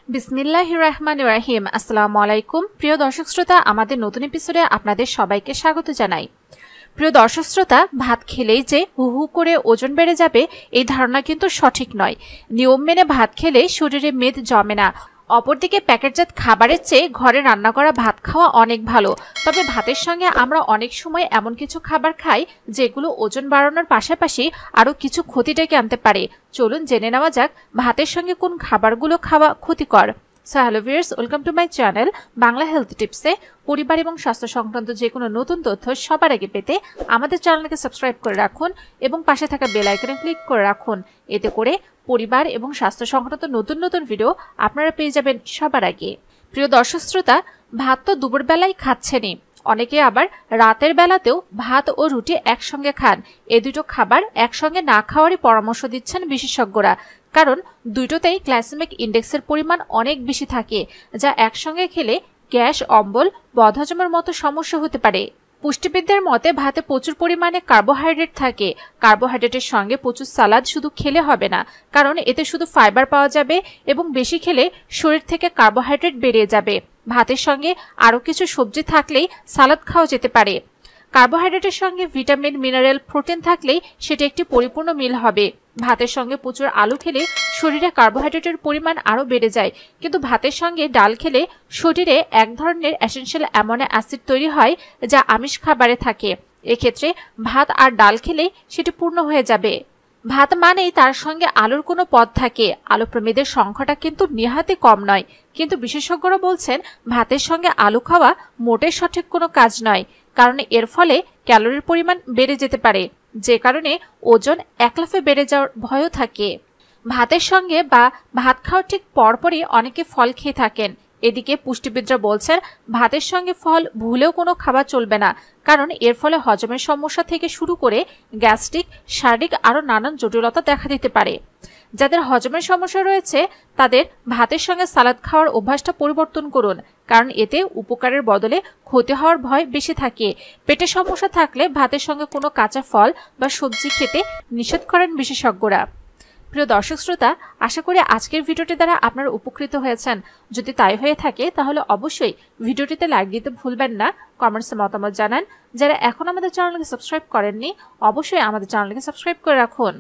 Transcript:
বিসমিল্লাহির রহমানির রহিম। আসসালামু আলাইকুম প্রিয় দর্শক শ্রোতা, আমাদের নতুন এপিসোডে আপনাদের সবাইকে স্বাগত জানাই। প্রিয় দর্শক শ্রোতা, ভাত খেলেই যে হু হু করে ওজন বেড়ে যাবে এই ধারণা কিন্তু সঠিক নয়। নিয়ম মেনে ভাত খেলে শরীরে মেদ জমে না। অপরদিকে প্যাকেটজাত খাবারের চেয়ে ঘরে রান্না করা ভাত খাওয়া অনেক ভালো। তবে ভাতের সঙ্গে আমরা অনেক সময় এমন কিছু খাবার খাই যেগুলো ওজন বাড়ানোর পাশাপাশি আরও কিছু ক্ষতি ডেকে আনতে পারে। চলুন জেনে নেওয়া যাক ভাতের সঙ্গে কোন খাবারগুলো খাওয়া ক্ষতিকর। So hello viewers, welcome to my channel Bangla health টিপসে। পরিবার এবং স্বাস্থ্য সংক্রান্ত যে কোনো নতুন তথ্য সবার আগে পেতে আমাদের চ্যানেলকে সাবস্ক্রাইব করে রাখুন এবং পাশে থাকা বেল আইকনে ক্লিক করে রাখুন। এতে করে পরিবার এবং স্বাস্থ্য সংক্রান্ত নতুন নতুন ভিডিও আপনারা পেয়ে যাবেন সবার আগে। প্রিয় দর্শক শ্রোতা, ভাত তো দুপুরবেলায় খাচ্ছেনই, অনেকে আবার রাতের বেলাতেও ভাত ও রুটি একসঙ্গে খান। এ দুটো খাবার একসঙ্গে না খাওয়ারই পরামর্শ দিচ্ছেন বিশেষজ্ঞরা, কারণ দুটোতেই গ্লাইসেমিক ইন্ডেক্সের পরিমাণ অনেক বেশি থাকে, যা একসঙ্গে খেলে গ্যাস, অম্বল, বদহজমের মতো সমস্যা হতে পারে। পুষ্টিবিদদের মতে ভাতে প্রচুর পরিমাণে কার্বোহাইড্রেট থাকে। কার্বোহাইড্রেটের সঙ্গে প্রচুর সালাদ শুধু খেলে হবে না, কারণ এতে শুধু ফাইবার পাওয়া যাবে এবং বেশি খেলে শরীর থেকে কার্বোহাইড্রেট বেরিয়ে যাবে। ভাতের সঙ্গে আরও কিছু সবজি থাকলেই সালাদ খাওয়া যেতে পারে। কার্বোহাইড্রেটের সঙ্গে ভিটামিন, মিনারেল, প্রোটিন থাকলেই সেটা একটি পরিপূর্ণ মিল হবে। ভাতের সঙ্গে প্রচুর আলু খেলে শরীরে কার্বোহাইড্রেটের পরিমাণ আরও বেড়ে যায়, কিন্তু ভাতের সঙ্গে ডাল খেলে শরীরে এক ধরনের এসেনশিয়াল অ্যামিনো অ্যাসিড তৈরি হয় যা আমিষ খাবারে থাকে। এক্ষেত্রে ভাত আর ডাল খেলে সেটি পূর্ণ হয়ে যাবে। ভাত মানেই তার সঙ্গে আলুর কোনো পদ থাকে। আলুপ্রেমীদের সংখ্যাটা কিন্তু নেহাতই কম নয়, কিন্তু বিশেষজ্ঞরা বলছেন ভাতের সঙ্গে আলু খাওয়া মোটেই সঠিক কোনো কাজ নয়, কারণ এর ফলে ক্যালোরির পরিমাণ বেড়ে যেতে পারে, যে কারণে ওজন একলাফে বেড়ে যাওয়ার ভয়ও থাকে। ভাতের সঙ্গে বা ভাত খাওয়ার ঠিক পরপরই অনেকে ফল খেয়ে থাকেন। এদিকে পুষ্টিবিদরা বলছেন ভাতের সঙ্গে ফল ভুলেও কোনো খাবার চলবে না, কারণ এর ফলে হজমের সমস্যা থেকে শুরু করে গ্যাস্ট্রিক, শারীরিক আরও নানান জটিলতা দেখা দিতে পারে। যাদের হজমের সমস্যা রয়েছে তাদের ভাতের সঙ্গে সালাদ খাওয়ার অভ্যাসটা পরিবর্তন করুন, কারণ এতে উপকারের বদলে ক্ষতি হওয়ার ভয় বেশি থাকে। পেটের সমস্যা থাকলে ভাতের সঙ্গে কোনো কাঁচা ফল বা সবজি খেতে নিষেধ করেন বিশেষজ্ঞরা। প্রিয় দর্শক শ্রোতা, আশা করি আজকের ভিডিওটি দ্বারা আপনারা উপকৃত হয়েছেন। যদি তাই হয়ে থাকে তাহলে অবশ্যই ভিডিওটিতে লাইক দিতে ভুলবেন না, কমেন্টসে মতামত জানান। যারা এখন আমাদের চ্যানেলকে সাবস্ক্রাইব করেননি অবশ্যই আমাদের চ্যানেলকে সাবস্ক্রাইব করে রাখুন।